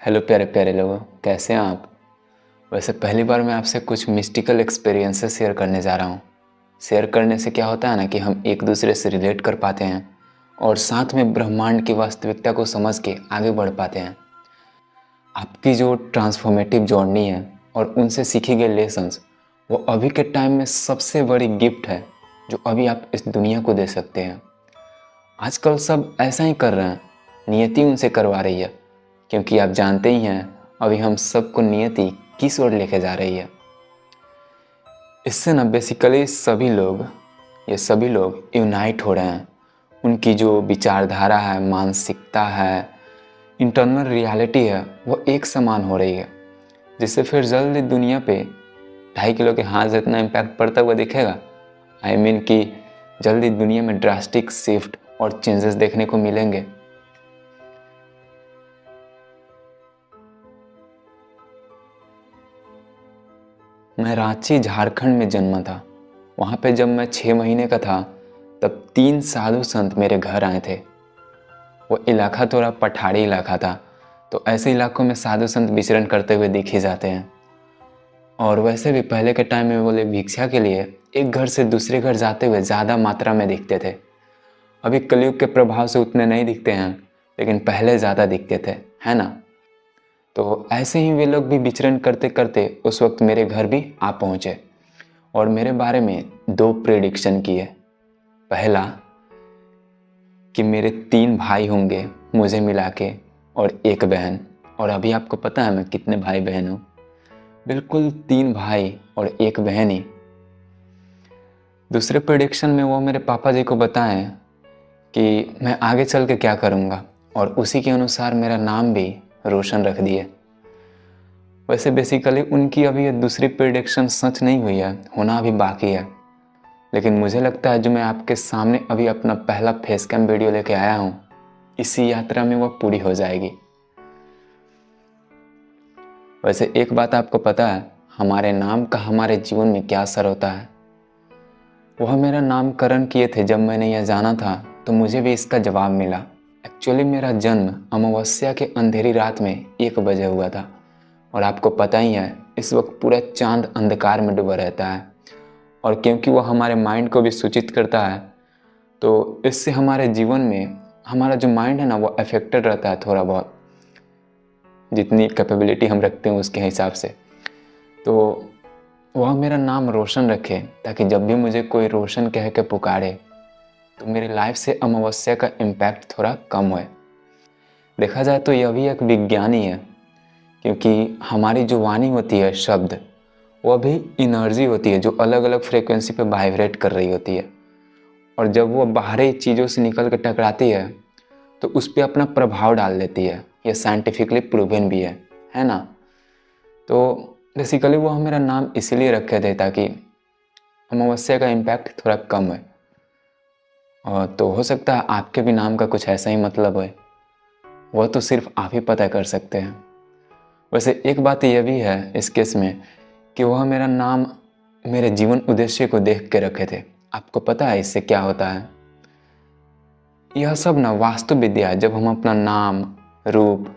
Hello प्यारे प्यारे लोगों, कैसे हैं आप। वैसे पहली बार मैं आपसे कुछ मिस्टिकल एक्सपीरियंसेस शेयर करने जा रहा हूँ। शेयर करने से क्या होता है ना कि हम एक दूसरे से रिलेट कर पाते हैं और साथ में ब्रह्मांड की वास्तविकता को समझ के आगे बढ़ पाते हैं। आपकी जो ट्रांसफॉर्मेटिव जर्नी है और उनसे सीखे गए लेसन्स, वो अभी के टाइम में सबसे बड़ी गिफ्ट है जो अभी आप इस दुनिया को दे सकते हैं। आजकल सब ऐसा ही कर रहे हैं, नियति उनसे करवा रही है, क्योंकि आप जानते ही हैं अभी हम सबको नियति किस ओर लेके जा रही है। इससे ना बेसिकली सभी लोग यूनाइट हो रहे हैं। उनकी जो विचारधारा है, मानसिकता है, इंटरनल रियलिटी है, वो एक समान हो रही है, जिससे फिर जल्दी दुनिया पे 2.5 किलो के हाथ जितना इम्पैक्ट पड़ता हुआ दिखेगा। आई मीन कि जल्दी दुनिया में ड्रास्टिक शिफ्ट और चेंजेस देखने को मिलेंगे। मैं रांची झारखंड में जन्मा था। वहाँ पे जब मैं 6 महीने का था तब 3 साधु संत मेरे घर आए थे। वो इलाका थोड़ा पठारी इलाका था, तो ऐसे इलाकों में साधु संत विचरण करते हुए दिख ही जाते हैं। और वैसे भी पहले के टाइम में वो लोग भिक्षा के लिए एक घर से दूसरे घर जाते हुए ज़्यादा मात्रा में दिखते थे। अभी कलयुग के प्रभाव से उतने नहीं दिखते हैं, लेकिन पहले ज़्यादा दिखते थे, है ना। तो ऐसे ही वे लोग भी विचरण करते करते उस वक्त मेरे घर भी आ पहुँचे और मेरे बारे में 2 प्रेडिक्शन किए। पहला कि मेरे 3 भाई होंगे मुझे मिला के और 1 बहन। और अभी आपको पता है मैं कितने भाई बहन हूँ? बिल्कुल 3 भाई और 1 बहन ही। दूसरे प्रेडिक्शन में वो मेरे पापा जी को बताएं कि मैं आगे चल के क्या करूँगा, और उसी के अनुसार मेरा नाम भी रोशन रख दिए। वैसे बेसिकली उनकी अभी ये दूसरी प्रेडिक्शन सच नहीं हुई है, होना अभी बाकी है। लेकिन मुझे लगता है जो मैं आपके सामने अभी अपना पहला फेस कैम वीडियो लेके आया हूँ, इसी यात्रा में वो पूरी हो जाएगी। वैसे एक बात आपको पता है, हमारे नाम का हमारे जीवन में क्या असर होता है? वह मेरा नामकरण किए थे जब मैंने यह जाना था, तो मुझे भी इसका जवाब मिला। एक्चुअली मेरा जन्म अमावस्या के अंधेरी रात में 1 बजे हुआ था। और आपको पता ही है इस वक्त पूरा चांद अंधकार में डूबा रहता है। और क्योंकि वह हमारे माइंड को भी सूचित करता है, तो इससे हमारे जीवन में हमारा जो माइंड है ना, वो अफेक्टेड रहता है थोड़ा बहुत, जितनी कैपेबिलिटी हम रखते हैं उसके हिसाब से। तो वह मेरा नाम रोशन रखे, ताकि जब भी मुझे कोई रोशन कह के पुकारे तो मेरी लाइफ से अमावस्या का इम्पैक्ट थोड़ा कम होए। देखा जाए तो यह भी एक विज्ञान ही है, क्योंकि हमारी जो वाणी होती है, शब्द, वह भी एनर्जी होती है जो अलग अलग फ्रीक्वेंसी पे वाइब्रेट कर रही होती है। और जब वो बाहरी चीज़ों से निकल कर टकराती है तो उस पर अपना प्रभाव डाल देती है। ये साइंटिफिकली प्रूवन भी है ना। तो बेसिकली वो मेरा नाम इसीलिए रखे थे ताकि अमावस्या का इम्पैक्ट थोड़ा कम है। और तो हो सकता है आपके भी नाम का कुछ ऐसा ही मतलब है, वह तो सिर्फ आप ही पता कर सकते हैं। वैसे एक बात यह भी है इस केस में कि वह मेरा नाम मेरे जीवन उद्देश्य को देख के रखे थे। आपको पता है इससे क्या होता है? यह सब ना वास्तु विद्या है। जब हम अपना नाम, रूप,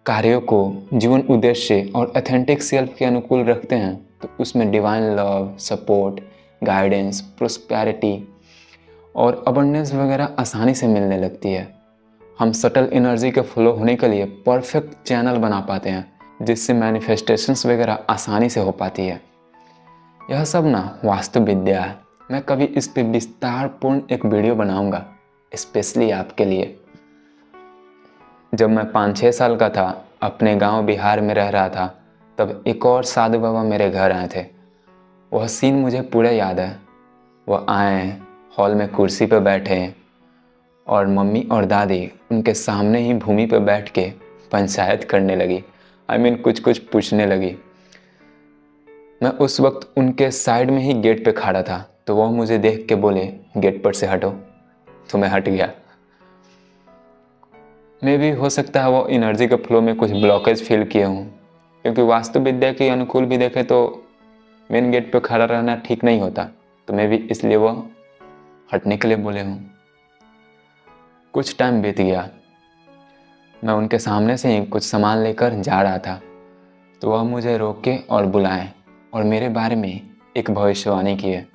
कार्यों को जीवन उद्देश्य और ऑथेंटिक सेल्फ के अनुकूल रखते हैं, तो उसमें divine love, support, guidance, prosperity और अबंडेंस वगैरह आसानी से मिलने लगती है। हम सटल एनर्जी के फ्लो होने के लिए परफेक्ट चैनल बना पाते हैं, जिससे मैनिफेस्टेशंस वगैरह आसानी से हो पाती है। यह सब ना वास्तु विद्या है। मैं कभी इस पे विस्तारपूर्ण एक वीडियो बनाऊंगा स्पेशली आपके लिए। जब मैं 5-6 साल का था, अपने गांव बिहार में रह रहा था, तब एक और साधु बाबा मेरे घर आए थे। वह सीन मुझे पूरा याद है। वह आए, हॉल में कुर्सी पर बैठे और मम्मी और दादी उनके सामने ही भूमि पर बैठ के पंचायत करने लगी। आई मीन कुछ कुछ पूछने लगी। मैं उस वक्त उनके साइड में ही गेट पे खड़ा था, तो वह मुझे देख के बोले, गेट पर से हटो। तो मैं हट गया। मे भी हो सकता है वो एनर्जी के फ्लो में कुछ ब्लॉकेज फील किए हूँ, क्योंकि वास्तु विद्या के अनुकूल भी देखे तो मेन गेट पे खड़ा रहना ठीक नहीं होता। तो मे भी इसलिए वो हटने के लिए बोले हूँ। कुछ टाइम बीत गया। मैं उनके सामने से ही कुछ सामान लेकर जा रहा था तो वह मुझे रोके और बुलाए और मेरे बारे में एक भविष्यवाणी की है।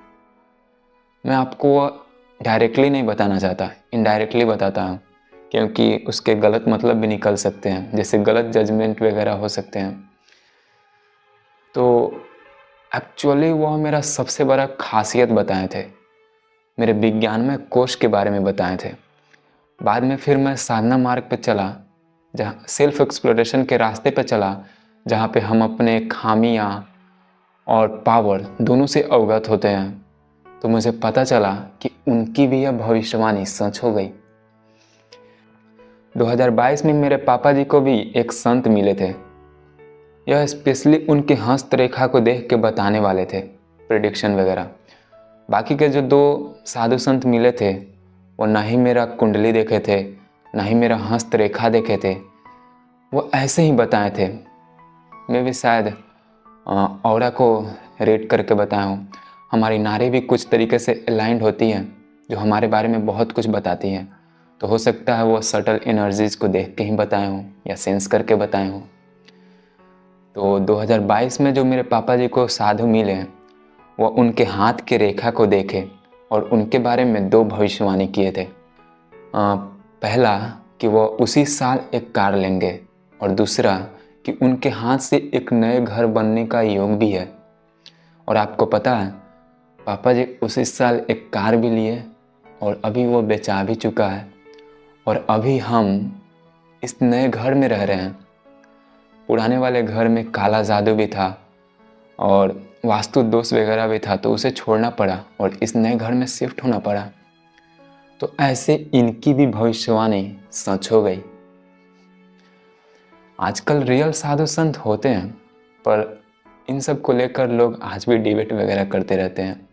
मैं आपको वह डायरेक्टली नहीं बताना चाहता, इनडायरेक्टली बताता हूँ, क्योंकि उसके गलत मतलब भी निकल सकते हैं, जैसे गलत जजमेंट वगैरह हो सकते हैं। तो एक्चुअली वह मेरा सबसे बड़ा खासियत बताए थे, मेरे विज्ञान में कोश के बारे में बताए थे। बाद में फिर मैं साधना मार्ग पे चला, जहाँ सेल्फ एक्सप्लोरेशन के रास्ते पे चला, जहाँ पे हम अपने खामियाँ और पावर दोनों से अवगत होते हैं। तो मुझे पता चला कि उनकी भी यह भविष्यवाणी सच हो गई। 2022 में मेरे पापा जी को भी एक संत मिले थे। यह स्पेशली उनके हस्तरेखा को देख के बताने वाले थे, प्रेडिक्शन वगैरह। बाकी के जो 2 साधु संत मिले थे वो ना ही मेरा कुंडली देखे थे, ना ही मेरा हस्तरेखा देखे थे, वो ऐसे ही बताए थे। मैं भी शायद ऑरा को रेट करके बताया हूँ। हमारी नाड़ी भी कुछ तरीके से अलाइंड होती हैं जो हमारे बारे में बहुत कुछ बताती हैं। तो हो सकता है वो सटल एनर्जीज़ को देख के ही बताए हों या सेंस करके बताए हों। तो 2022 में जो मेरे पापा जी को साधु मिले हैं वो उनके हाथ के रेखा को देखे और उनके बारे में 2 भविष्यवाणी किए थे। पहला कि वो उसी साल एक कार लेंगे और दूसरा कि उनके हाथ से एक नए घर बनने का योग भी है। और आपको पता है, पापा जी उसी साल एक कार भी लिए और अभी वो बेचा भी चुका है और अभी हम इस नए घर में रह रहे हैं। पुराने वाले घर में काला जादू भी था और वास्तु दोष वगैरह भी था, तो उसे छोड़ना पड़ा और इस नए घर में शिफ्ट होना पड़ा। तो ऐसे इनकी भी भविष्यवाणी सच हो गई। आजकल रियल साधु संत होते हैं, पर इन सब को लेकर लोग आज भी डिबेट वगैरह करते रहते हैं।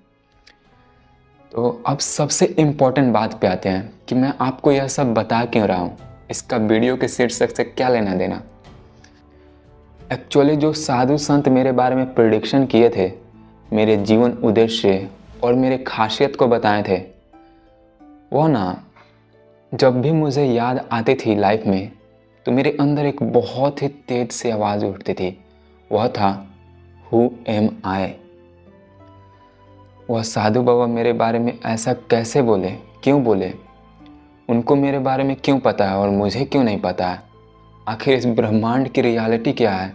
तो अब सबसे इम्पोर्टेंट बात पे आते हैं कि मैं आपको यह सब बता क्यों रहा हूँ, इसका वीडियो के शीर्षक से क्या लेना देना। एक्चुअली जो साधु संत मेरे बारे में प्रेडिक्शन किए थे, मेरे जीवन उद्देश्य और मेरे खासियत को बताए थे, वो ना जब भी मुझे याद आती थी लाइफ में तो मेरे अंदर एक बहुत ही तेज से आवाज़ उठती थी। वह था हु एम आई। वह साधु बाबा मेरे बारे में ऐसा कैसे बोले, क्यों बोले, उनको मेरे बारे में क्यों पता है और मुझे क्यों नहीं पता है। आखिर इस ब्रह्मांड की रियलिटी क्या है,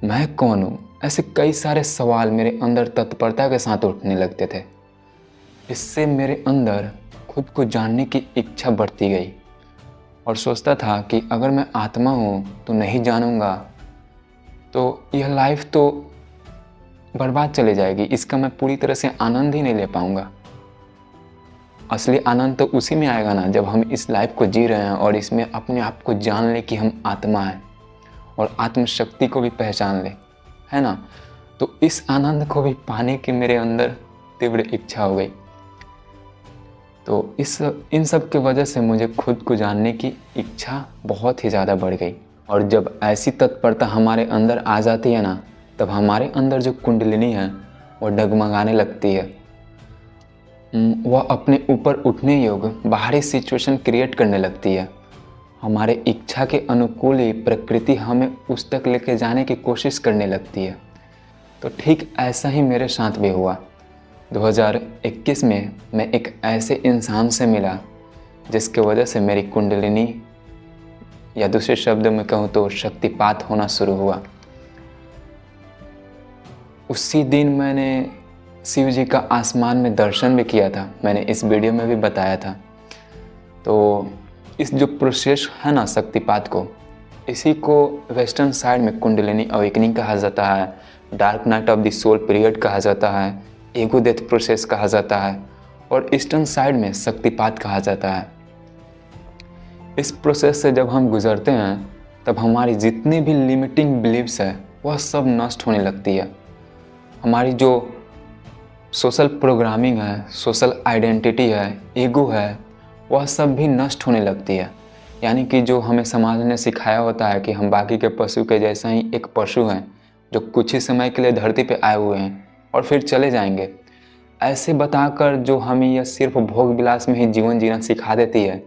मैं कौन हूँ, ऐसे कई सारे सवाल मेरे अंदर तत्परता के साथ उठने लगते थे। इससे मेरे अंदर खुद को जानने की इच्छा बढ़ती गई और सोचता था कि अगर मैं आत्मा हूँ तो नहीं जानूँगा तो यह लाइफ तो बर्बाद चली जाएगी, इसका मैं पूरी तरह से आनंद ही नहीं ले पाऊँगा। असली आनंद तो उसी में आएगा ना जब हम इस लाइफ को जी रहे हैं और इसमें अपने आप को जान ले कि हम आत्मा हैं और आत्मशक्ति को भी पहचान ले, है ना। तो इस आनंद को भी पाने की मेरे अंदर तीव्र इच्छा हो गई। तो इन सब की वजह से मुझे खुद को जानने की इच्छा बहुत ही ज़्यादा बढ़ गई। और जब ऐसी तत्परता हमारे अंदर आ जाती है ना, तब हमारे अंदर जो कुंडलिनी है वो डगमगाने लगती है। वह अपने ऊपर उठने योग्य बाहरी सिचुएशन क्रिएट करने लगती है। हमारे इच्छा के अनुकूल ही प्रकृति हमें उस तक लेके जाने की कोशिश करने लगती है। तो ठीक ऐसा ही मेरे साथ भी हुआ। 2021 में मैं एक ऐसे इंसान से मिला जिसके वजह से मेरी कुंडलिनी, या दूसरे शब्दों में कहूँ तो शक्तिपात होना शुरू हुआ। उसी दिन मैंने शिव जी का आसमान में दर्शन भी किया था, मैंने इस वीडियो में भी बताया था। तो इस जो प्रोसेस है ना शक्तिपात को, इसी को वेस्टर्न साइड में कुंडलिनी अवेकनिंग कहा जाता है, dark night of the soul period कहा जाता है, ईगो डेथ प्रोसेस कहा जाता है और ईस्टर्न साइड में शक्तिपात कहा जाता है। इस प्रोसेस से जब हम गुजरते हैं तब हमारी जितनी भी लिमिटिंग बिलीव्स है वह सब नष्ट होने लगती है। हमारी जो सोशल प्रोग्रामिंग है, सोशल आइडेंटिटी है, ईगो है, वह सब भी नष्ट होने लगती है। यानी कि जो हमें समाज ने सिखाया होता है कि हम बाकी के पशु के जैसा ही एक पशु हैं जो कुछ ही समय के लिए धरती पे आए हुए हैं और फिर चले जाएंगे, ऐसे बताकर जो हमें यह सिर्फ भोग विलास में ही जीवन जीना सिखा देती है,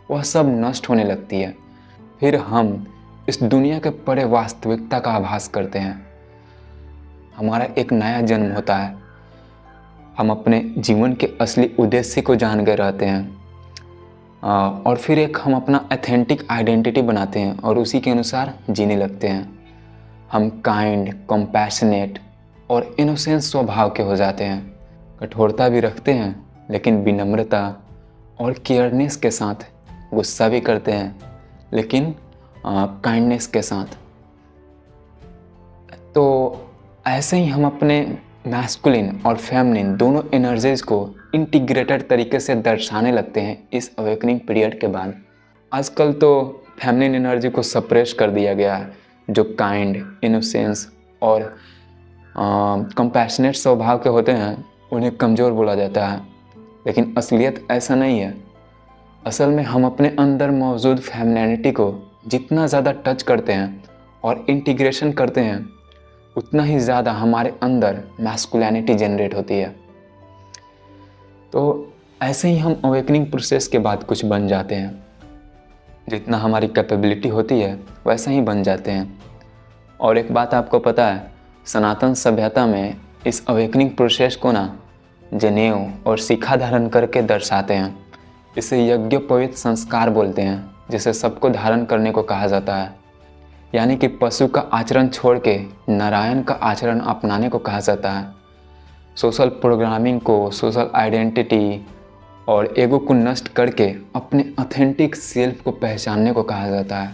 वह सब नष्ट होने लगती है। फिर हम इस दुनिया के बड़े वास्तविकता का आभास करते हैं। हमारा एक नया जन्म होता है। हम अपने जीवन के असली उद्देश्य को जान गए रहते हैं और फिर एक हम अपना ऑथेंटिक आइडेंटिटी बनाते हैं और उसी के अनुसार जीने लगते हैं। हम काइंड, कंपैशनेट और इनोसेंट स्वभाव के हो जाते हैं। कठोरता भी रखते हैं, लेकिन विनम्रता और केयरनेस के साथ। गुस्सा भी करते हैं, लेकिन काइंडनेस के साथ। तो ऐसे ही हम अपने मैस्कुलिन और फेमिनिन दोनों एनर्जीज को इंटीग्रेटेड तरीके से दर्शाने लगते हैं इस अवेकनिंग पीरियड के बाद। आजकल तो फेमिनिन एनर्जी को सप्रेस कर दिया गया है। जो काइंड, इनोसेंस और कंपैशनेट स्वभाव के होते हैं उन्हें कमज़ोर बोला जाता है, लेकिन असलियत ऐसा नहीं है। असल में हम अपने अंदर मौजूद फेमिनिनिटी को जितना ज़्यादा टच करते हैं और इंटीग्रेशन करते हैं, उतना ही ज़्यादा हमारे अंदर मैस्कुलिनिटी जनरेट होती है। तो ऐसे ही हम अवेकनिंग प्रोसेस के बाद कुछ बन जाते हैं। जितना हमारी कैपेबिलिटी होती है वैसा ही बन जाते हैं। और एक बात आपको पता है, सनातन सभ्यता में इस अवेकनिंग प्रोसेस को ना जनेऊ और शिखा धारण करके दर्शाते हैं। इसे यज्ञोपवीत संस्कार बोलते हैं, जिसे सबको धारण करने को कहा जाता है। यानी कि पशु का आचरण छोड़ के नारायण का आचरण अपनाने को कहा जाता है। सोशल प्रोग्रामिंग को, सोशल आइडेंटिटी और ईगो को नष्ट करके अपने ऑथेंटिक सेल्फ को पहचानने को कहा जाता है।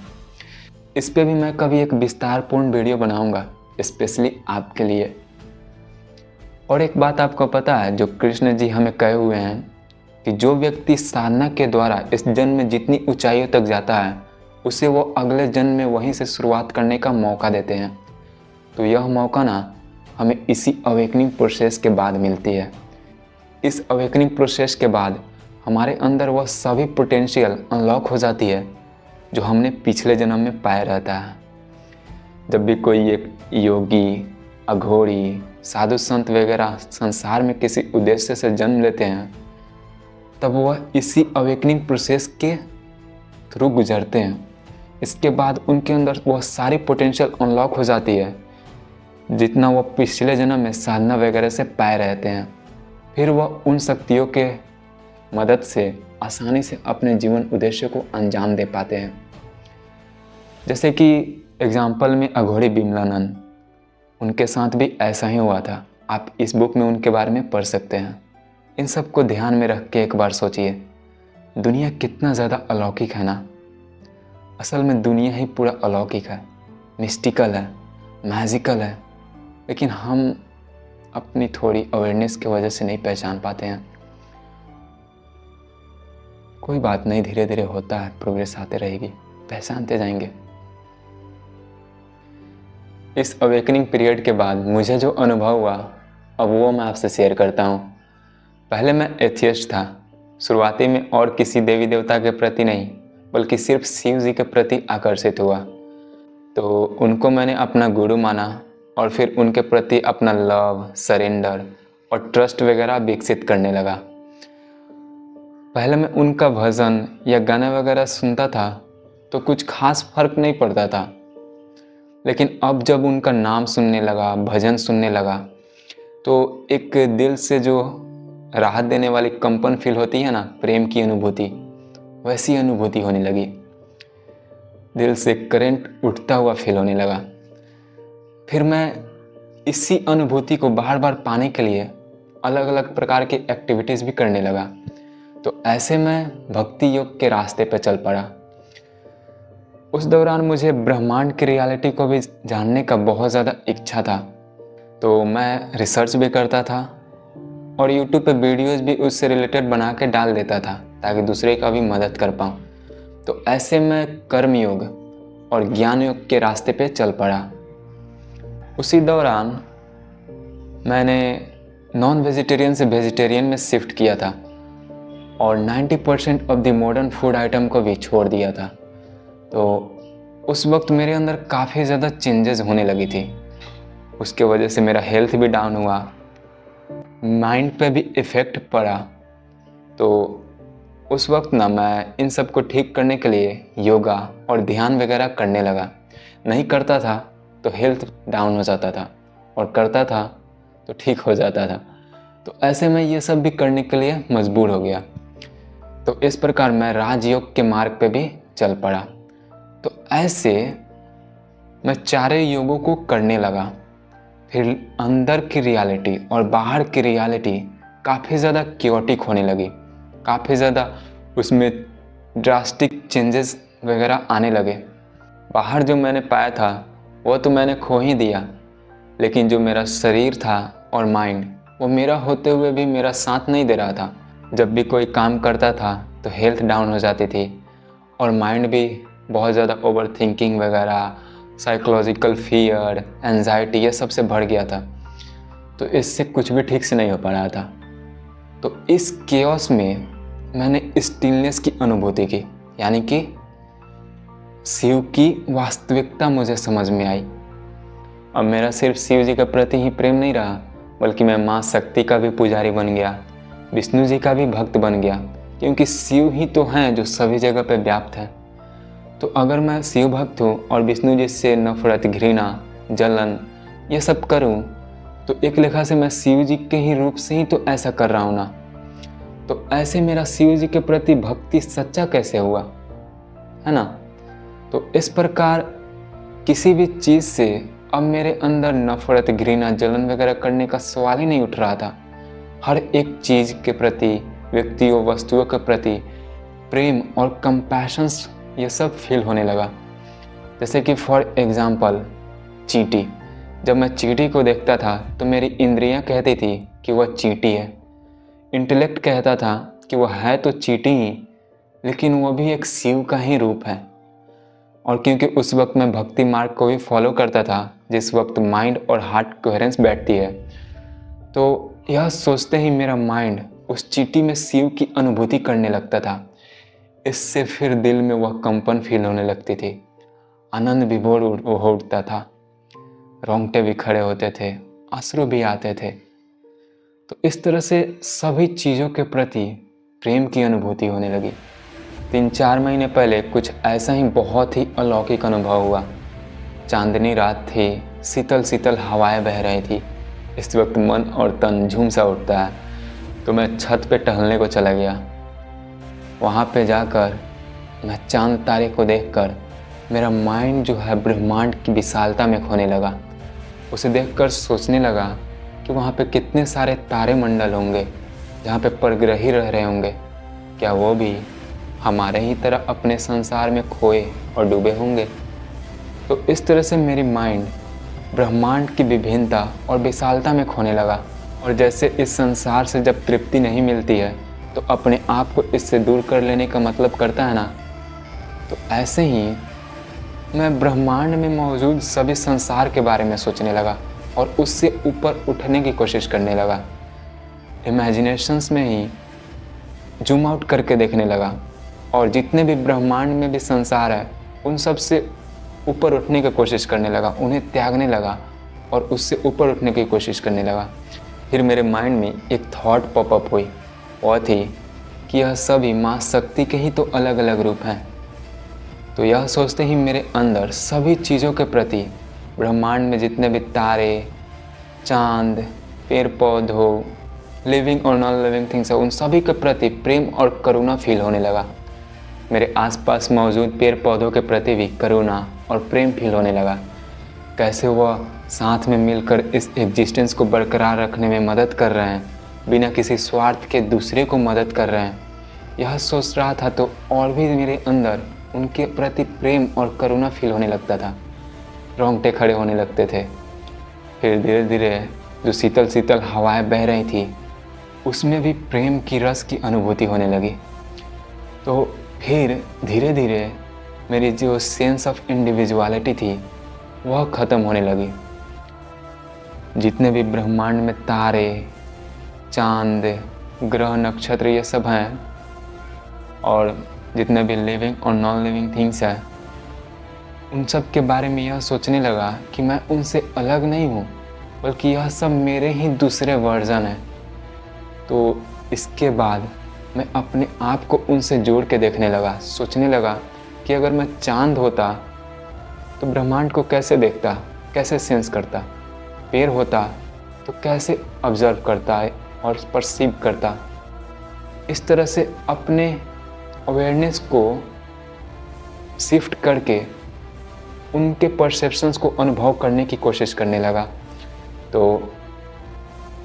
इस पे भी मैं कभी एक विस्तारपूर्ण वीडियो बनाऊंगा स्पेशली आपके लिए। और एक बात आपको पता है, जो कृष्ण जी हमें कहे हुए हैं कि जो व्यक्ति साधना के द्वारा इस जन्म में जितनी ऊंचाइयों तक जाता है, उसे वो अगले जन्म में वहीं से शुरुआत करने का मौका देते हैं। तो यह मौका ना हमें इसी अवेकनिंग प्रोसेस के बाद मिलती है। इस अवेकनिंग प्रोसेस के बाद हमारे अंदर वह सभी पोटेंशियल अनलॉक हो जाती है जो हमने पिछले जन्म में पाया रहता है। जब भी कोई एक योगी, अघोरी, साधु संत वगैरह संसार में किसी उद्देश्य से जन्म लेते हैं, तब वह इसी अवेकनिंग प्रोसेस के थ्रू गुजरते हैं। इसके बाद उनके अंदर वह सारी पोटेंशियल अनलॉक हो जाती है जितना वह पिछले जन्म में साधना वगैरह से पाए रहते हैं। फिर वह उन शक्तियों के मदद से आसानी से अपने जीवन उद्देश्य को अंजाम दे पाते हैं। जैसे कि एग्जाम्पल में अघोरी बिमलानंद, उनके साथ भी ऐसा ही हुआ था। आप इस बुक में उनके बारे में पढ़ सकते हैं। इन सब को ध्यान में रख के एक बार सोचिए, दुनिया कितना ज़्यादा अलौकिक है ना। असल में दुनिया ही पूरा अलौकिक है, मिस्टिकल है, मैजिकल है, लेकिन हम अपनी थोड़ी अवेयरनेस की वजह से नहीं पहचान पाते हैं। कोई बात नहीं, धीरे धीरे होता है, प्रोग्रेस आते रहेगी, पहचानते जाएंगे। इस अवेकनिंग पीरियड के बाद मुझे जो अनुभव हुआ, अब वो मैं आपसे शेयर करता हूँ। पहले मैं एथियस्ट था। शुरुआती में और किसी देवी देवता के प्रति नहीं, बल्कि सिर्फ शिव जी के प्रति आकर्षित हुआ। तो उनको मैंने अपना गुरु माना और फिर उनके प्रति अपना लव, सरेंडर और ट्रस्ट वगैरह विकसित करने लगा। पहले मैं उनका भजन या गाने वगैरह सुनता था तो कुछ खास फर्क नहीं पड़ता था, लेकिन अब जब उनका नाम सुनने लगा, भजन सुनने लगा, तो एक दिल से जो राहत देने वाली कंपन फील होती है ना, प्रेम की अनुभूति, वैसी अनुभूति होने लगी। दिल से करंट उठता हुआ फील होने लगा। फिर मैं इसी अनुभूति को बार बार पाने के लिए अलग अलग प्रकार की एक्टिविटीज़ भी करने लगा। तो ऐसे मैं भक्ति योग के रास्ते पर चल पड़ा। उस दौरान मुझे ब्रह्मांड की रियलिटी को भी जानने का बहुत ज़्यादा इच्छा था, तो मैं रिसर्च भी करता था और यूट्यूब पे वीडियोज़ भी उससे रिलेटेड बना के डाल देता था ताकि दूसरे का भी मदद कर पाऊँ। तो ऐसे मैं कर्म योग और ज्ञान योग के रास्ते पे चल पड़ा। उसी दौरान मैंने नॉन वेजिटेरियन से वेजिटेरियन में शिफ्ट किया था और 90% of the modern food item को भी छोड़ दिया था। तो उस वक्त मेरे अंदर काफ़ी ज़्यादा चेंजेस होने लगी थी। उसके वजह से मेरा हेल्थ भी डाउन हुआ, माइंड पे भी इफ़ेक्ट पड़ा। तो उस वक्त ना मैं इन सब को ठीक करने के लिए योगा और ध्यान वगैरह करने लगा। नहीं करता था तो हेल्थ डाउन हो जाता था, और करता था तो ठीक हो जाता था। तो ऐसे में ये सब भी करने के लिए मजबूर हो गया। तो इस प्रकार मैं राजयोग के मार्ग पे भी चल पड़ा। तो ऐसे मैं चारों योगों को करने लगा। फिर अंदर की रियलिटी और बाहर की रियलिटी काफ़ी ज़्यादा क्योटिक होने लगी, काफ़ी ज़्यादा उसमें ड्रास्टिक चेंजेस वगैरह आने लगे। बाहर जो मैंने पाया था वो तो मैंने खो ही दिया, लेकिन जो मेरा शरीर था और माइंड, वो मेरा होते हुए भी मेरा साथ नहीं दे रहा था। जब भी कोई काम करता था तो हेल्थ डाउन हो जाती थी, और माइंड भी बहुत ज़्यादा ओवर थिंकिंग वगैरह, साइकोलॉजिकल फियर, एंजाइटी, ये सबसे बढ़ गया था। तो इससे कुछ भी ठीक से नहीं हो पा रहा था। तो इस केओस में मैंने स्टिलनेस की अनुभूति की, यानी कि शिव की वास्तविकता मुझे समझ में आई। अब मेरा सिर्फ शिव जी के प्रति ही प्रेम नहीं रहा, बल्कि मैं माँ शक्ति का भी पुजारी बन गया, विष्णु जी का भी भक्त बन गया, क्योंकि शिव ही तो हैं जो सभी जगह पे व्याप्त हैं। तो अगर मैं शिव भक्त हूँ और विष्णु जी से नफरत, घृणा, जलन ये सब करूँ, तो एक लेखा से मैं शिव जी के ही रूप से ही तो ऐसा कर रहा हूँ ना। तो ऐसे मेरा शिव जी के प्रति भक्ति सच्चा कैसे हुआ, है ना। तो इस प्रकार किसी भी चीज़ से अब मेरे अंदर नफरत, घृणा, जलन वगैरह करने का सवाल ही नहीं उठ रहा था। हर एक चीज़ के प्रति, व्यक्तियों, वस्तुओं के प्रति प्रेम और कंपैशंस ये सब फील होने लगा। जैसे कि फॉर एग्जाम्पल चींटी। जब मैं चींटी को देखता था तो मेरी इंद्रियां कहती थी कि वह चींटी है, इंटेलेक्ट कहता था कि वह है तो चींटी ही, लेकिन वह भी एक शिव का ही रूप है। और क्योंकि उस वक्त मैं भक्ति मार्ग को भी फॉलो करता था, जिस वक्त माइंड और हार्ट कोहेरेंस बैठती है, तो यह सोचते ही मेरा माइंड उस चींटी में शिव की अनुभूति करने लगता था। इससे फिर दिल में वह कंपन फील होने लगती थी, आनंद विभोर हो उठता था, रोंगटे भी खड़े होते थे, अश्रु भी आते थे। तो इस तरह से सभी चीज़ों के प्रति प्रेम की अनुभूति होने लगी। 3-4 महीने पहले कुछ ऐसा ही बहुत ही अलौकिक अनुभव हुआ। चांदनी रात थी, शीतल शीतल हवाएं बह रही थी। इस वक्त मन और तन झूम सा उठता है। तो मैं छत पे टहलने को चला गया। वहाँ पे जाकर मैं चांद तारे को देखकर मेरा माइंड जो है ब्रह्मांड की विशालता में खोने लगा। उसे देखकर सोचने लगा कि वहाँ पे कितने सारे तारे मंडल होंगे जहाँ पे परग्रही रह रहे होंगे। क्या वो भी हमारे ही तरह अपने संसार में खोए और डूबे होंगे? तो इस तरह से मेरी माइंड ब्रह्मांड की विभिन्नता और विशालता में खोने लगा। और जैसे इस संसार से जब तृप्ति नहीं मिलती है तो अपने आप को इससे दूर कर लेने का मतलब करता है ना, तो ऐसे ही मैं ब्रह्मांड में मौजूद सभी संसार के बारे में सोचने लगा और उससे ऊपर उठने की कोशिश करने लगा। इमेजिनेशंस में ही जूम आउट करके देखने लगा, और जितने भी ब्रह्मांड में भी संसार है उन सब से ऊपर उठने की कोशिश करने लगा, उन्हें त्यागने लगा और उससे ऊपर उठने की कोशिश करने लगा। फिर मेरे माइंड में एक थॉट पॉपअप हुई, वह थी कि यह सभी माँ शक्ति के ही तो अलग अलग रूप हैं। तो यह सोचते ही मेरे अंदर सभी चीज़ों के प्रति, ब्रह्मांड में जितने भी तारे, चांद, पेड़ पौधों, लिविंग और नॉन लिविंग थिंग्स है, उन सभी के प्रति प्रेम और करुणा फील होने लगा। मेरे आसपास मौजूद पेड़ पौधों के प्रति भी करुणा और प्रेम फील होने लगा। कैसे वह साथ में मिलकर इस एग्जिस्टेंस को बरकरार रखने में मदद कर रहे हैं, बिना किसी स्वार्थ के दूसरे को मदद कर रहे हैं। यह सोच रहा था तो और भी मेरे अंदर उनके प्रति प्रेम और करुणा फील होने लगता था, रोंगटे खड़े होने लगते थे। फिर धीरे धीरे जो शीतल शीतल हवाएं बह रही थी उसमें भी प्रेम की रस की अनुभूति होने लगी। तो फिर धीरे धीरे मेरी जो सेंस ऑफ इंडिविजुअलिटी थी वह ख़त्म होने लगी। जितने भी ब्रह्मांड में तारे, चांद, ग्रह, नक्षत्र ये सब हैं, और जितने भी लिविंग और नॉन लिविंग थिंग्स हैं, उन सब के बारे में यह सोचने लगा कि मैं उनसे अलग नहीं हूँ, बल्कि यह सब मेरे ही दूसरे वर्जन हैं। तो इसके बाद मैं अपने आप को उनसे जोड़ के देखने लगा, सोचने लगा कि अगर मैं चांद होता तो ब्रह्मांड को कैसे देखता, कैसे सेंस करता, पैर होता तो कैसे ऑब्जर्व करता है और परसीव करता। इस तरह से अपने अवेयरनेस को शिफ्ट करके उनके परसेप्शंस को अनुभव करने की कोशिश करने लगा। तो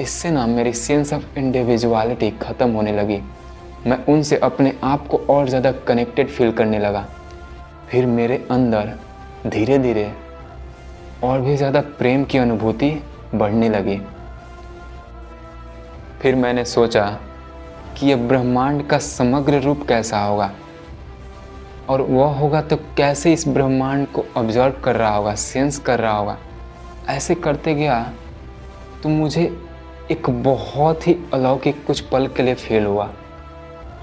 इससे ना मेरी सेंस ऑफ इंडिविजुअलिटी ख़त्म होने लगी। मैं उनसे अपने आप को और ज़्यादा कनेक्टेड फील करने लगा। फिर मेरे अंदर धीरे धीरे और भी ज़्यादा प्रेम की अनुभूति बढ़ने लगी। फिर मैंने सोचा कि यह ब्रह्मांड का समग्र रूप कैसा होगा, और वह होगा तो कैसे इस ब्रह्मांड को ऑब्जर्व कर रहा होगा, सेंस कर रहा होगा। ऐसे करते गया तो मुझे एक बहुत ही अलौकिक कुछ पल के लिए फील हुआ।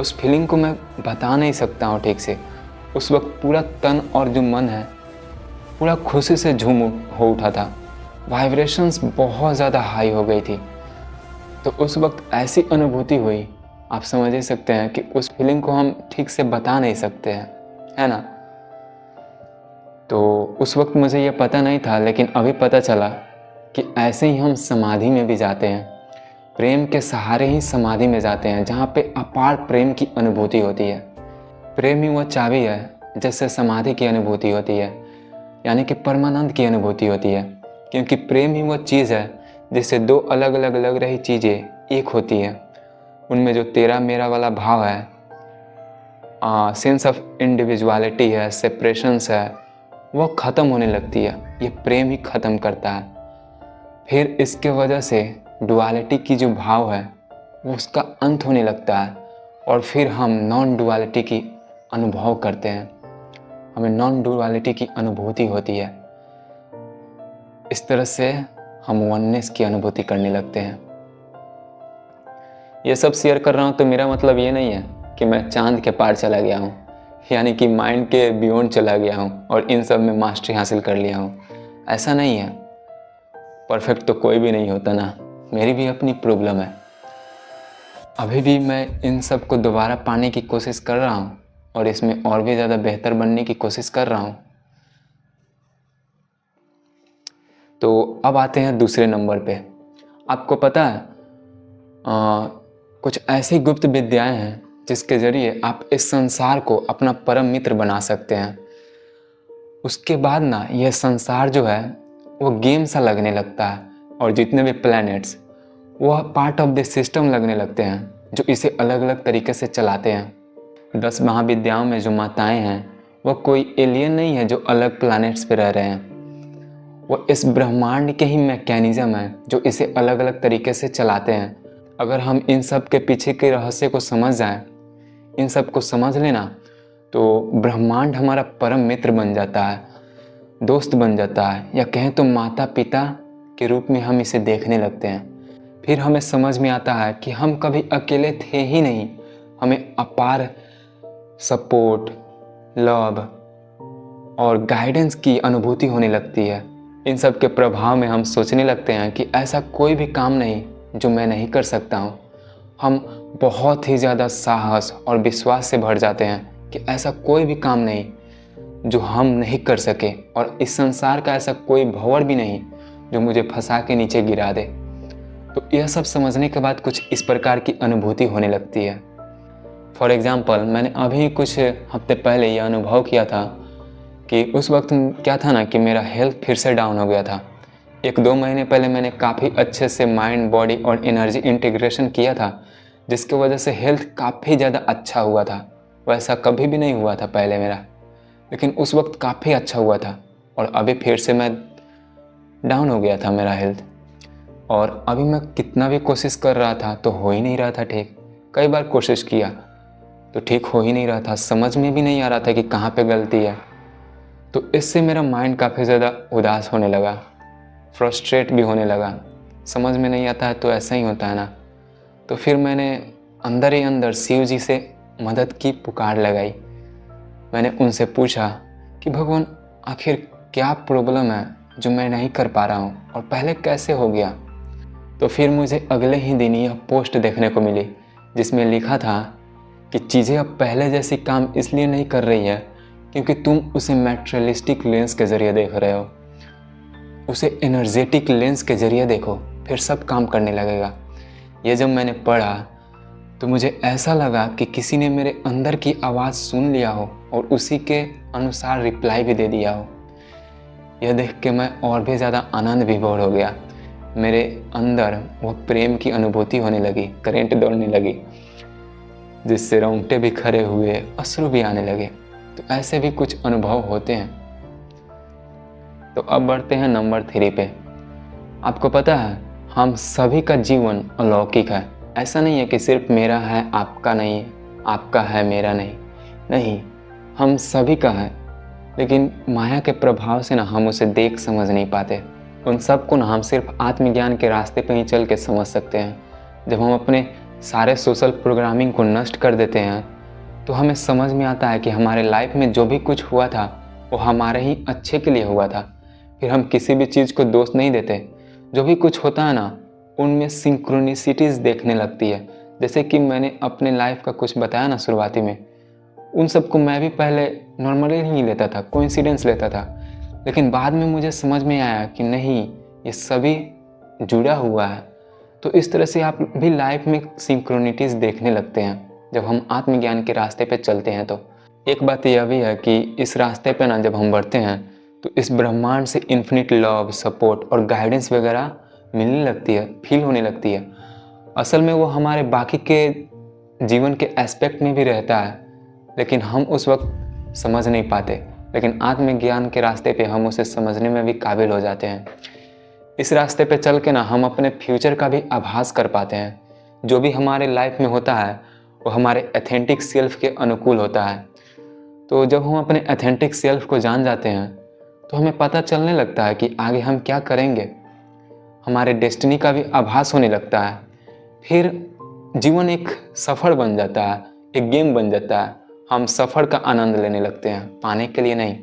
उस फीलिंग को मैं बता नहीं सकता हूँ ठीक से। उस वक्त पूरा तन और जो मन है पूरा खुशी से झूम हो उठा था। वाइब्रेशंस बहुत ज़्यादा हाई हो गई थी। तो उस वक्त ऐसी अनुभूति हुई, आप समझ ही सकते हैं कि उस फीलिंग को हम ठीक से बता नहीं सकते हैं, है ना। तो उस वक्त मुझे ये पता नहीं था, लेकिन अभी पता चला कि ऐसे ही हम समाधि में भी जाते हैं। प्रेम के सहारे ही समाधि में जाते हैं, जहाँ पे अपार प्रेम की अनुभूति होती है। प्रेम ही वह चाबी है जिससे समाधि की अनुभूति होती है, यानी कि परमानंद की अनुभूति होती है। क्योंकि प्रेम ही वह चीज़ है जिससे दो अलग अलग लग रही चीज़ें एक होती है। उनमें जो तेरा मेरा वाला भाव है, सेंस ऑफ इंडिविजुअलिटी है, सेपरेशंस है, वह ख़त्म होने लगती है। ये प्रेम ही ख़त्म करता है। फिर इसके वजह से डुअलिटी की जो भाव है वो उसका अंत होने लगता है, और फिर हम नॉन डुअलिटी की अनुभव करते हैं। हमें नॉन डुअलिटी की अनुभूति होती है। इस तरह से हम वननेस की अनुभूति करने लगते हैं। ये सब शेयर कर रहा हूँ तो मेरा मतलब ये नहीं है कि मैं चांद के पार चला गया हूँ, यानी कि माइंड के बियॉन्ड चला गया हूँ और इन सब में मास्टरी हासिल कर लिया हूँ। ऐसा नहीं है। परफेक्ट तो कोई भी नहीं होता ना, मेरी भी अपनी प्रॉब्लम है। अभी भी मैं इन सब को दोबारा पाने की कोशिश कर रहा हूँ और इसमें और भी ज़्यादा बेहतर बनने की कोशिश कर रहा हूँ। तो अब आते हैं दूसरे नंबर पे। आपको पता है कुछ ऐसी गुप्त विद्याएं हैं जिसके ज़रिए आप इस संसार को अपना परम मित्र बना सकते हैं। उसके बाद ना यह संसार जो है वो गेम सा लगने लगता है, और जितने भी प्लैनेट्स वह पार्ट ऑफ द सिस्टम लगने लगते हैं जो इसे अलग अलग तरीके से चलाते हैं। 10 महाविद्याओं में जो माताएं हैं वह कोई एलियन नहीं है जो अलग प्लैनेट्स पे रह रहे हैं। वह इस ब्रह्मांड के ही मैकेनिज़्म है जो इसे अलग अलग तरीके से चलाते हैं। अगर हम इन सब के पीछे के रहस्य को समझ जाएं, इन सब को समझ लेना, तो ब्रह्मांड हमारा परम मित्र बन जाता है, दोस्त बन जाता है, या कहें तो माता पिता के रूप में हम इसे देखने लगते हैं। फिर हमें समझ में आता है कि हम कभी अकेले थे ही नहीं। हमें अपार सपोर्ट, लव और गाइडेंस की अनुभूति होने लगती है। इन सब के प्रभाव में हम सोचने लगते हैं कि ऐसा कोई भी काम नहीं जो मैं नहीं कर सकता हूँ। हम बहुत ही ज़्यादा साहस और विश्वास से भर जाते हैं कि ऐसा कोई भी काम नहीं जो हम नहीं कर सके, और इस संसार का ऐसा कोई भंवर भी नहीं जो मुझे फंसा के नीचे गिरा दे। तो यह सब समझने के बाद कुछ इस प्रकार की अनुभूति होने लगती है। फॉर एग्ज़ाम्पल, मैंने अभी कुछ हफ्ते पहले यह अनुभव किया था कि उस वक्त क्या था ना कि मेरा हेल्थ फिर से डाउन हो गया था। 1-2 महीने पहले मैंने काफ़ी अच्छे से माइंड, बॉडी और एनर्जी इंटीग्रेशन किया था, जिसकी वजह से हेल्थ काफ़ी ज़्यादा अच्छा हुआ था। वैसा कभी भी नहीं हुआ था पहले मेरा, लेकिन उस वक्त काफ़ी अच्छा हुआ था। और अभी फिर से मैं डाउन हो गया था मेरा हेल्थ, और अभी मैं कितना भी कोशिश कर रहा था तो हो ही नहीं रहा था ठीक। कई बार कोशिश किया तो ठीक हो ही नहीं रहा था, समझ में भी नहीं आ रहा था कि कहाँ पे गलती है। तो इससे मेरा माइंड काफ़ी ज़्यादा उदास होने लगा, फ्रस्ट्रेट भी होने लगा। समझ में नहीं आता है तो ऐसा ही होता है ना। तो फिर मैंने अंदर ही अंदर शिव जी से मदद की पुकार लगाई। मैंने उनसे पूछा कि भगवान, आखिर क्या प्रॉब्लम है जो मैं नहीं कर पा रहा हूँ, और पहले कैसे हो गया। तो फिर मुझे अगले ही दिन यह पोस्ट देखने को मिली जिसमें लिखा था कि चीज़ें अब पहले जैसी काम इसलिए नहीं कर रही है क्योंकि तुम उसे मैटेरियलिस्टिक लेंस के ज़रिए देख रहे हो। उसे एनर्जेटिक लेंस के ज़रिए देखो, फिर सब काम करने लगेगा। ये जब मैंने पढ़ा तो मुझे ऐसा लगा कि किसी ने मेरे अंदर की आवाज़ सुन लिया हो और उसी के अनुसार रिप्लाई भी दे दिया हो। यह देख के मैं और भी ज़्यादा आनंद विभोर हो गया। मेरे अंदर वह प्रेम की अनुभूति होने लगी, करंट दौड़ने लगी, जिससे रोंगटे भी खड़े हुए, अश्रु भी आने लगे। तो ऐसे भी कुछ अनुभव होते हैं। तो अब बढ़ते हैं नंबर 3 पे। आपको पता है, हम सभी का जीवन अलौकिक है। ऐसा नहीं है कि सिर्फ मेरा है आपका नहीं है, आपका है मेरा नहीं। नहीं, हम सभी का है, लेकिन माया के प्रभाव से ना हम उसे देख समझ नहीं पाते। उन सब को ना हम सिर्फ आत्मज्ञान के रास्ते पे ही चल के समझ सकते हैं। जब हम अपने सारे सोशल प्रोग्रामिंग को नष्ट कर देते हैं तो हमें समझ में आता है कि हमारे लाइफ में जो भी कुछ हुआ था वो हमारे ही अच्छे के लिए हुआ था। फिर हम किसी भी चीज़ को दोष नहीं देते। जो भी कुछ होता है ना, उनमें सिंक्रोनिसिटीज़ देखने लगती है। जैसे कि मैंने अपने लाइफ का कुछ बताया ना शुरुआती में, उन सबको मैं भी पहले नॉर्मली ही लेता था, कोइंसिडेंस लेता था। लेकिन बाद में मुझे समझ में आया कि नहीं, ये सभी जुड़ा हुआ है। तो इस तरह से आप भी लाइफ में सिंक्रोनिटीज़ देखने लगते हैं जब हम आत्मज्ञान के रास्ते पे चलते हैं। तो एक बात यह भी है कि इस रास्ते पे ना जब हम बढ़ते हैं तो इस ब्रह्मांड से इन्फिनिट लव, सपोर्ट और गाइडेंस वगैरह मिलने लगती है, फील होने लगती है। असल में वो हमारे बाकी के जीवन के एस्पेक्ट में भी रहता है, लेकिन हम उस वक्त समझ नहीं पाते। लेकिन आत्मज्ञान के रास्ते पे हम उसे समझने में भी काबिल हो जाते हैं। इस रास्ते पे चल के ना हम अपने फ्यूचर का भी आभास कर पाते हैं। जो भी हमारे लाइफ में होता है वो हमारे एथेंटिक सेल्फ के अनुकूल होता है। तो जब हम अपने एथेंटिक सेल्फ को जान जाते हैं तो हमें पता चलने लगता है कि आगे हम क्या करेंगे। हमारे डेस्टिनी का भी आभास होने लगता है। फिर जीवन एक सफ़र बन जाता है, एक गेम बन जाता है। हम सफ़र का आनंद लेने लगते हैं, पाने के लिए नहीं।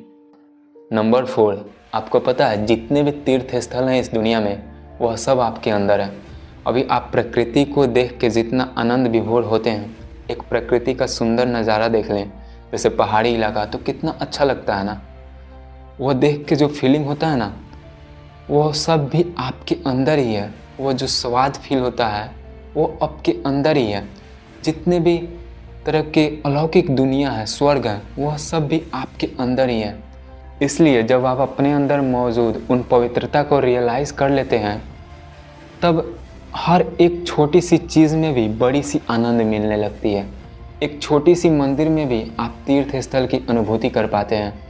नंबर 4, आपको पता है जितने भी तीर्थ स्थल हैं इस दुनिया में वह सब आपके अंदर है। अभी आप प्रकृति को देख के जितना आनंद विभोर होते हैं, एक प्रकृति का सुंदर नज़ारा देख लें, जैसे पहाड़ी इलाका, तो कितना अच्छा लगता है ना। वह देख के जो फीलिंग होता है ना, वह सब भी आपके अंदर ही है। वो जो स्वाद फील होता है वो आपके अंदर ही है। जितने भी तरह के अलौकिक दुनिया है, स्वर्ग है, वह सब भी आपके अंदर ही है। इसलिए जब आप अपने अंदर मौजूद उन पवित्रता को रियलाइज़ कर लेते हैं, तब हर एक छोटी सी चीज़ में भी बड़ी सी आनंद मिलने लगती है। एक छोटी सी मंदिर में भी आप तीर्थ स्थल की अनुभूति कर पाते हैं।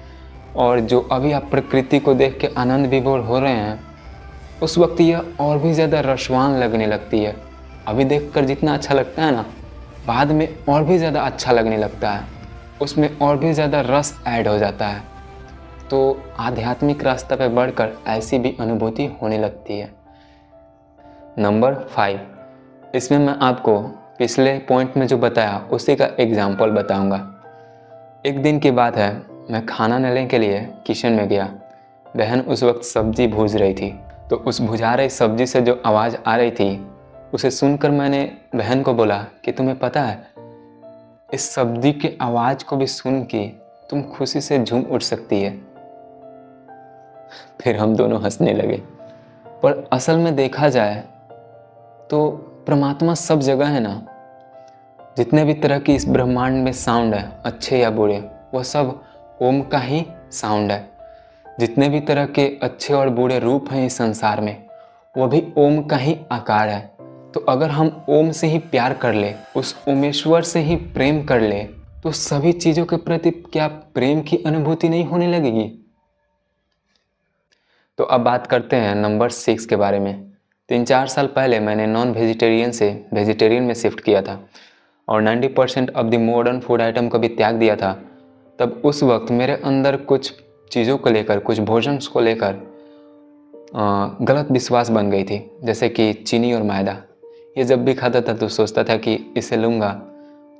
और जो अभी आप प्रकृति को देख के आनंद विभोर हो रहे हैं, उस वक्त यह और भी ज़्यादा रसवान लगने लगती है। अभी देखकर जितना अच्छा लगता है ना, बाद में और भी ज़्यादा अच्छा लगने लगता है, उसमें और भी ज़्यादा रस ऐड हो जाता है। तो आध्यात्मिक रास्ता पे बढ़कर ऐसी भी अनुभूति होने लगती है। नंबर 5, इसमें मैं आपको पिछले पॉइंट में जो बताया उसी का एग्जाम्पल बताऊंगा। एक दिन की बात है, मैं खाना लेने के लिए किचन में गया। बहन उस वक्त सब्जी भूज रही थी। तो उस भुजा रही सब्जी से जो आवाज़ आ रही थी, उसे सुनकर मैंने बहन को बोला कि तुम्हें पता है, इस सब्जी की आवाज़ को भी सुन के तुम खुशी से झूम उठ सकती है। फिर हम दोनों हंसने लगे। पर असल में देखा जाए तो परमात्मा सब जगह है ना। जितने भी तरह की इस ब्रह्मांड में साउंड है, अच्छे या बुरे, वह सब ओम का ही साउंड है। जितने भी तरह के अच्छे और बुरे रूप हैं इस संसार में, वह भी ओम का ही आकार है। तो अगर हम ओम से ही प्यार कर ले, उस ओमेश्वर से ही प्रेम कर ले, तो सभी चीज़ों के प्रति क्या प्रेम की अनुभूति नहीं होने लगेगी। तो अब बात करते हैं नंबर 6 के बारे में। 3-4 साल पहले मैंने नॉन वेजिटेरियन से वेजिटेरियन में शिफ्ट किया था और 90% of the modern food item को भी त्याग दिया था। तब उस वक्त मेरे अंदर कुछ चीज़ों को लेकर, कुछ भोजन को लेकर गलत विश्वास बन गई थी। जैसे कि चीनी और मैदा, ये जब भी खाता था तो सोचता था कि इसे लूँगा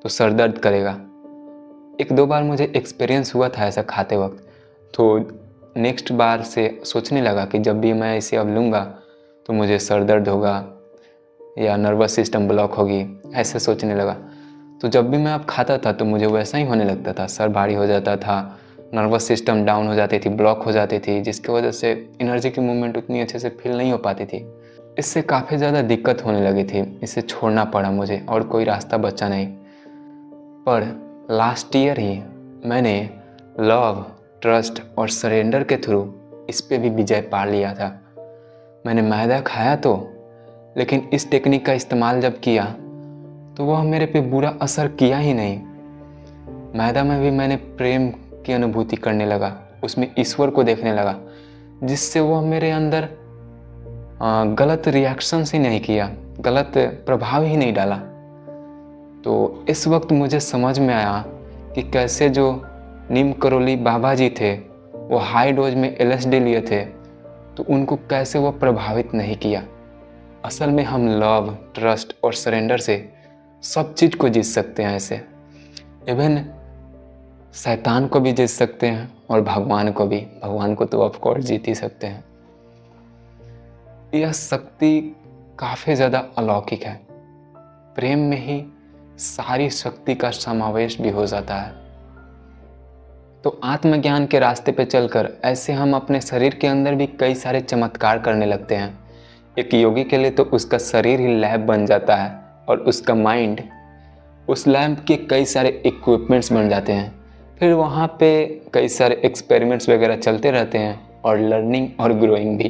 तो सर दर्द करेगा। 1-2 बार मुझे एक्सपीरियंस हुआ था ऐसा खाते वक्त। तो नेक्स्ट बार से सोचने लगा कि जब भी मैं इसे अब लूँगा तो मुझे सर दर्द होगा या नर्वस सिस्टम ब्लॉक होगी, ऐसे सोचने लगा। तो जब भी मैं अब खाता था तो मुझे वैसा ही होने लगता था, सर भारी हो जाता था, नर्वस सिस्टम डाउन हो जाती थी, ब्लॉक हो जाती थी, जिसकी वजह से एनर्जी की मूवमेंट उतनी अच्छे से फील नहीं हो पाती थी। इससे काफ़ी ज़्यादा दिक्कत होने लगी थी, इसे छोड़ना पड़ा मुझे और कोई रास्ता बचा नहीं। पर लास्ट ईयर ही मैंने लव, ट्रस्ट और सरेंडर के थ्रू इस पे भी विजय पा लिया था। मैंने मैदा खाया तो, लेकिन इस टेक्निक का इस्तेमाल जब किया तो वह मेरे पे बुरा असर किया ही नहीं। मैदा में भी मैंने प्रेम की अनुभूति करने लगा, उसमें ईश्वर को देखने लगा, जिससे वह मेरे अंदर गलत रिएक्शंस ही नहीं किया, गलत प्रभाव ही नहीं डाला। तो इस वक्त मुझे समझ में आया कि कैसे जो नीम करोली बाबा जी थे वो हाई डोज में LSD लिए थे, तो उनको कैसे वो प्रभावित नहीं किया। असल में हम लव, ट्रस्ट और सरेंडर से सब चीज़ को जीत सकते हैं। ऐसे इवन शैतान को भी जीत सकते हैं और भगवान को भी। भगवान को तो ऑफ कोर्स जीत ही सकते हैं। यह शक्ति काफ़ी ज़्यादा अलौकिक है। प्रेम में ही सारी शक्ति का समावेश भी हो जाता है। तो आत्मज्ञान के रास्ते पे चलकर ऐसे हम अपने शरीर के अंदर भी कई सारे चमत्कार करने लगते हैं। एक योगी के लिए तो उसका शरीर ही लैब बन जाता है और उसका माइंड उस लैब के कई सारे इक्विपमेंट्स बन जाते हैं। फिर वहाँ पे कई सारे एक्सपेरिमेंट्स वगैरह चलते रहते हैं और लर्निंग और ग्रोइंग भी।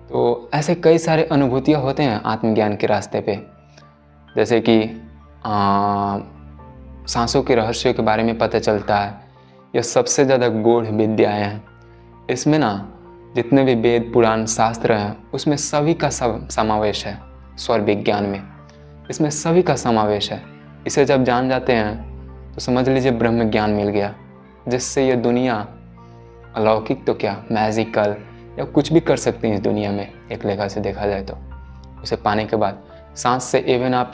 तो ऐसे कई सारे अनुभूतियाँ होते हैं आत्मज्ञान के रास्ते पे, जैसे कि सांसों के रहस्यों के बारे में पता चलता है। यह सबसे ज़्यादा गूढ़ विद्याएँ हैं। इसमें ना जितने भी वेद, पुराण, शास्त्र हैं उसमें सभी का समावेश है। स्वर विज्ञान में इसमें सभी का समावेश है। इसे जब जान जाते हैं तो समझ लीजिए ब्रह्म ज्ञान मिल गया, जिससे ये दुनिया अलौकिक तो क्या, मैजिकल या कुछ भी कर सकते हैं इस दुनिया में। एक लेखा से देखा जाए तो उसे पाने के बाद सांस से इवन आप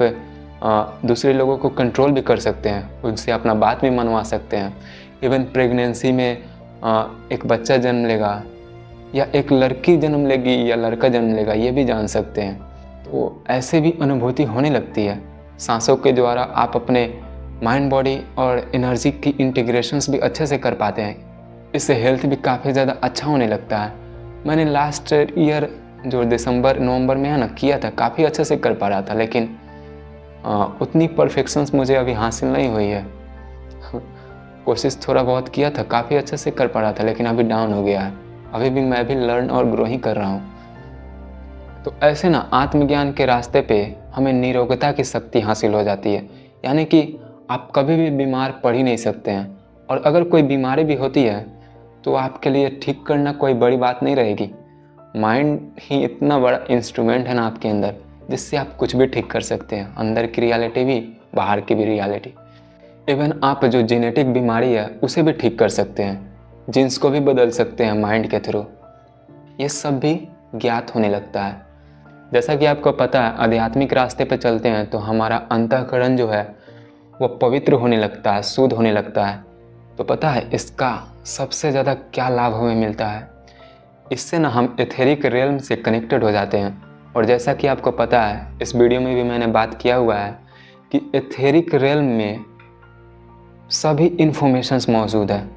दूसरे लोगों को कंट्रोल भी कर सकते हैं, उनसे अपना बात भी मनवा सकते हैं। इवन प्रेगनेंसी में एक बच्चा जन्म लेगा या एक लड़की जन्म लेगी या लड़का जन्म लेगा, ये भी जान सकते हैं। तो ऐसे भी अनुभूति होने लगती है। सांसों के द्वारा आप अपने माइंड, बॉडी और एनर्जी की इंटीग्रेशंस भी अच्छे से कर पाते हैं। इससे हेल्थ भी काफ़ी ज़्यादा अच्छा होने लगता है। मैंने लास्ट ईयर जो दिसंबर नवंबर में है ना किया था, काफ़ी अच्छे से कर पा रहा था, लेकिन उतनी परफेक्शंस मुझे अभी हासिल नहीं हुई है। कोशिश थोड़ा बहुत किया था, काफ़ी अच्छे से कर पा रहा था, लेकिन अभी डाउन हो गया है। अभी भी मैं भी लर्न और ग्रो ही कर रहा हूँ। तो ऐसे ना आत्मज्ञान के रास्ते पे हमें निरोगता की शक्ति हासिल हो जाती है, यानी कि आप कभी भी बीमार पड़ ही नहीं सकते हैं। और अगर कोई बीमारी भी होती है तो आपके लिए ठीक करना कोई बड़ी बात नहीं रहेगी। माइंड ही इतना बड़ा इंस्ट्रूमेंट है ना आपके अंदर, जिससे आप कुछ भी ठीक कर सकते हैं, अंदर की रियलिटी भी, बाहर की भी रियलिटी। इवन आप जो जेनेटिक बीमारी है उसे भी ठीक कर सकते हैं, जीन्स को भी बदल सकते हैं माइंड के थ्रू। ये सब भी ज्ञात होने लगता है। जैसा कि आपको पता है, आध्यात्मिक रास्ते पर चलते हैं तो हमारा अंतःकरण जो है वो पवित्र होने लगता है, शुद्ध होने लगता है। तो पता है इसका सबसे ज़्यादा क्या लाभ हमें मिलता है? इससे ना हम एथेरिक रियल्म से कनेक्टेड हो जाते हैं। और जैसा कि आपको पता है, इस वीडियो में भी मैंने बात किया हुआ है कि एथेरिक रियल्म में सभी इन्फॉर्मेशंस मौजूद है।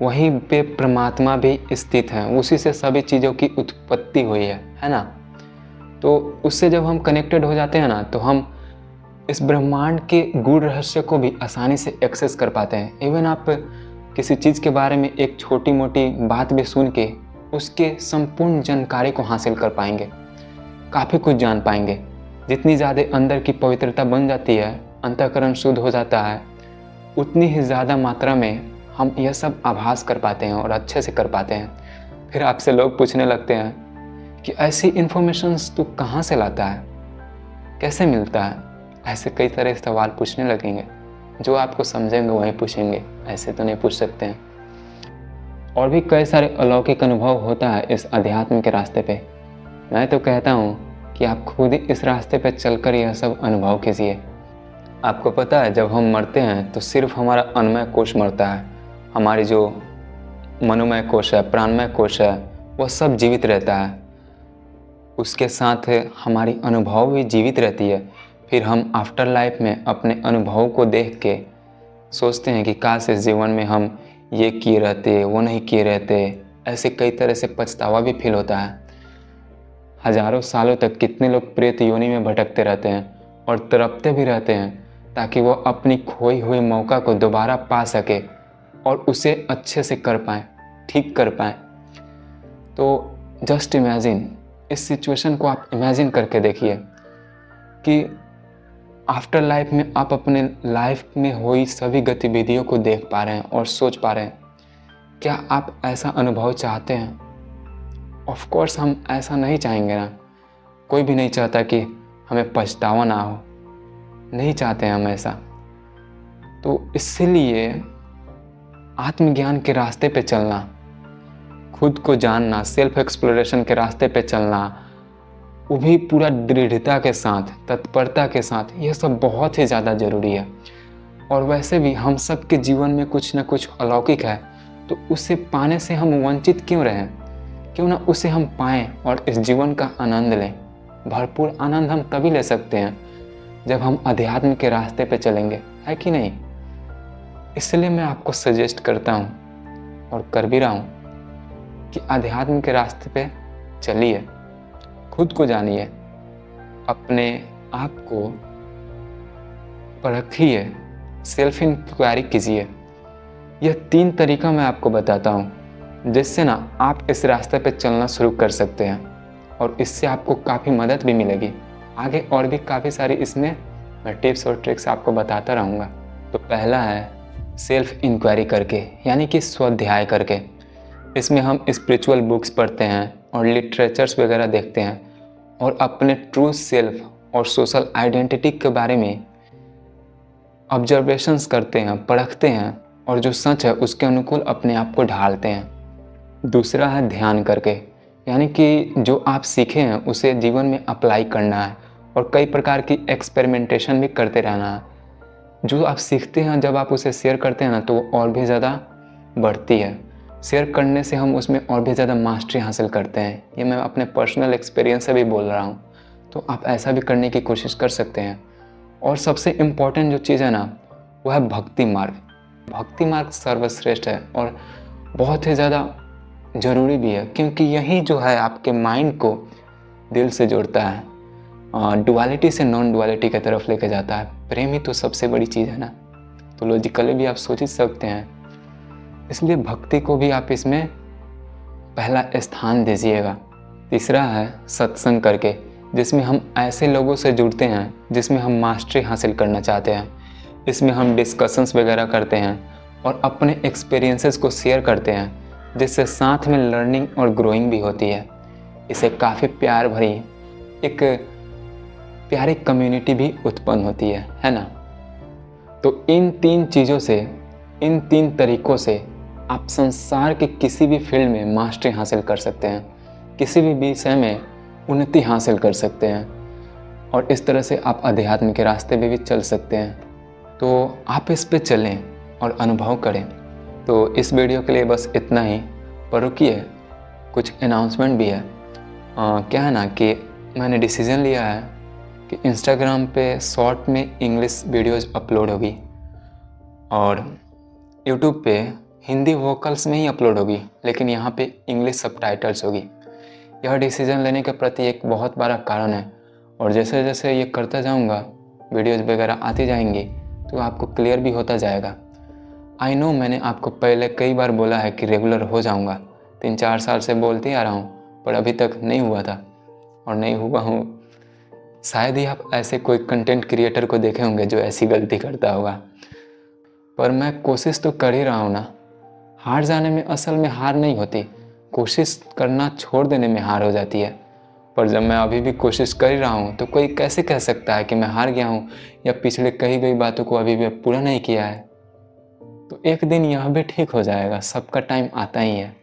वहीं पे परमात्मा भी स्थित हैं, उसी से सभी चीज़ों की उत्पत्ति हुई है ना। तो उससे जब हम कनेक्टेड हो जाते हैं ना, तो हम इस ब्रह्मांड के गूढ़ रहस्य को भी आसानी से एक्सेस कर पाते हैं। इवन आप किसी चीज़ के बारे में एक छोटी मोटी बात भी सुन के उसके संपूर्ण जानकारी को हासिल कर पाएंगे, काफ़ी कुछ जान पाएंगे। जितनी ज़्यादा अंदर की पवित्रता बन जाती है, अंतःकरण शुद्ध हो जाता है, उतनी ही ज़्यादा मात्रा में हम यह सब आभास कर पाते हैं और अच्छे से कर पाते हैं। फिर आपसे लोग पूछने लगते हैं कि ऐसी इन्फॉर्मेशंस तू कहाँ से लाता है, कैसे मिलता है? ऐसे कई तरह के सवाल पूछने लगेंगे। जो आपको समझेंगे वहीं पूछेंगे, ऐसे तो नहीं पूछ सकते हैं। और भी कई सारे अलौकिक अनुभव होता है इस अध्यात्म के रास्ते पे। मैं तो कहता हूँ कि आप खुद ही इस रास्ते पे चलकर यह सब अनुभव कीजिए। आपको पता है, जब हम मरते हैं तो सिर्फ हमारा अन्नमय कोश मरता है, हमारी जो मनोमय कोश है, प्राणमय कोश है, वह सब जीवित रहता है। उसके साथ हमारी अनुभव भी जीवित रहती है। फिर हम आफ्टर लाइफ में अपने अनुभवों को देख के सोचते हैं कि काश इस जीवन में हम ये किए रहते, वो नहीं किए रहते। ऐसे कई तरह से पछतावा भी फील होता है। हजारों सालों तक कितने लोग प्रेत योनि में भटकते रहते हैं और तड़पते भी रहते हैं ताकि वो अपनी खोई हुई मौका को दोबारा पा सके और उसे अच्छे से कर पाएँ, ठीक कर पाएँ। तो जस्ट इमेजिन, इस सिचुएशन को आप इमेजिन करके देखिए कि आफ्टर लाइफ में आप अपने लाइफ में हुई सभी गतिविधियों को देख पा रहे हैं और सोच पा रहे हैं। क्या आप ऐसा अनुभव चाहते हैं? ऑफ कोर्स हम ऐसा नहीं चाहेंगे ना। कोई भी नहीं चाहता कि हमें पछतावा ना हो, नहीं चाहते हैं हम ऐसा। तो इसीलिए आत्मज्ञान के रास्ते पे चलना, खुद को जानना, सेल्फ एक्सप्लोरेशन के रास्ते पे चलना, वो भी पूरा दृढ़ता के साथ, तत्परता के साथ, यह सब बहुत ही ज़्यादा ज़रूरी है। और वैसे भी हम सब के जीवन में कुछ ना कुछ अलौकिक है, तो उसे पाने से हम वंचित क्यों रहें? क्यों ना उसे हम पाएं और इस जीवन का आनंद लें। भरपूर आनंद हम तभी ले सकते हैं जब हम अध्यात्म के रास्ते पे चलेंगे, है कि नहीं? इसलिए मैं आपको सजेस्ट करता हूँ और कर भी रहा हूँ कि अध्यात्म के रास्ते पे चलिए, खुद को जानिए, अपने आप को परखिए, सेल्फ इंक्वायरी कीजिए। यह 3 तरीका मैं आपको बताता हूँ जिससे ना आप इस रास्ते पे चलना शुरू कर सकते हैं और इससे आपको काफ़ी मदद भी मिलेगी। आगे और भी काफ़ी सारी इसमें मैं टिप्स और ट्रिक्स आपको बताता रहूँगा। तो पहला है सेल्फ इंक्वायरी करके, यानी कि स्वाध्याय करके। इसमें हम स्पिरिचुअल बुक्स पढ़ते हैं और लिटरेचर्स वगैरह देखते हैं और अपने ट्रू सेल्फ और सोशल आइडेंटिटी के बारे में ऑब्जर्वेशंस करते हैं, परखते हैं और जो सच है उसके अनुकूल अपने आप को ढालते हैं। दूसरा है ध्यान करके, यानी कि जो आप सीखे हैं उसे जीवन में अप्लाई करना है और कई प्रकार की एक्सपेरिमेंटेशन भी करते रहना है। जो आप सीखते हैं जब आप उसे शेयर करते हैं ना, तो वो और भी ज़्यादा बढ़ती है। शेयर करने से हम उसमें और भी ज़्यादा मास्टरी हासिल करते हैं। ये मैं अपने पर्सनल एक्सपीरियंस से भी बोल रहा हूँ, तो आप ऐसा भी करने की कोशिश कर सकते हैं। और सबसे इम्पॉर्टेंट जो चीज़ है ना, वो है भक्ति मार्ग। भक्ति मार्ग सर्वश्रेष्ठ है और बहुत ही ज़्यादा ज़रूरी भी है, क्योंकि यही जो है आपके माइंड को दिल से जोड़ता है, डुअलिटी से नॉन डुअलिटी की तरफ लेके जाता है। प्रेम ही तो सबसे बड़ी चीज़ है ना, तो लॉजिकली भी आप सोच ही सकते हैं। इसलिए भक्ति को भी आप इसमें पहला स्थान दीजिएगा। तीसरा है सत्संग करके, जिसमें हम ऐसे लोगों से जुड़ते हैं जिसमें हम मास्टरी हासिल करना चाहते हैं। इसमें हम डिस्कशंस वगैरह करते हैं और अपने एक्सपीरियंसेस को शेयर करते हैं, जिससे साथ में लर्निंग और ग्रोइंग भी होती है। इसे काफ़ी प्यार भरी एक प्यारी कम्युनिटी भी उत्पन्न होती है ना। तो इन 3 चीज़ों से, इन 3 तरीक़ों से आप संसार के किसी भी फील्ड में मास्टरी हासिल कर सकते हैं, किसी भी विषय में उन्नति हासिल कर सकते हैं और इस तरह से आप अध्यात्म के रास्ते पे भी चल सकते हैं। तो आप इस पे चलें और अनुभव करें। तो इस वीडियो के लिए बस इतना ही, पर रुकिए, कुछ अनाउंसमेंट भी है। क्या है ना कि मैंने डिसीज़न लिया है कि इंस्टाग्राम पे शॉर्ट में इंग्लिश वीडियोज़ अपलोड होगी और यूट्यूब पे हिंदी वोकल्स में ही अपलोड होगी, लेकिन यहाँ पे इंग्लिश सबटाइटल्स होगी। यह डिसीज़न लेने के प्रति एक बहुत बड़ा कारण है और जैसे जैसे ये करता जाऊँगा, वीडियोज़ वगैरह आती जाएंगी तो आपको क्लियर भी होता जाएगा। आई नो मैंने आपको पहले कई बार बोला है कि रेगुलर हो जाऊँगा, 3-4 साल से बोलते ही आ रहा हूँ, पर अभी तक नहीं हुआ था और नहीं हुआ हूँ। शायद ही आप ऐसे कोई कंटेंट क्रिएटर को देखे होंगे जो ऐसी गलती करता होगा, पर मैं कोशिश तो कर ही रहा हूँ ना। हार जाने में असल में हार नहीं होती, कोशिश करना छोड़ देने में हार हो जाती है। पर जब मैं अभी भी कोशिश कर ही रहा हूँ तो कोई कैसे कह सकता है कि मैं हार गया हूँ या पिछले कही गई बातों को अभी भी पूरा नहीं किया है। तो एक दिन यह भी ठीक हो जाएगा, सबका टाइम आता ही है।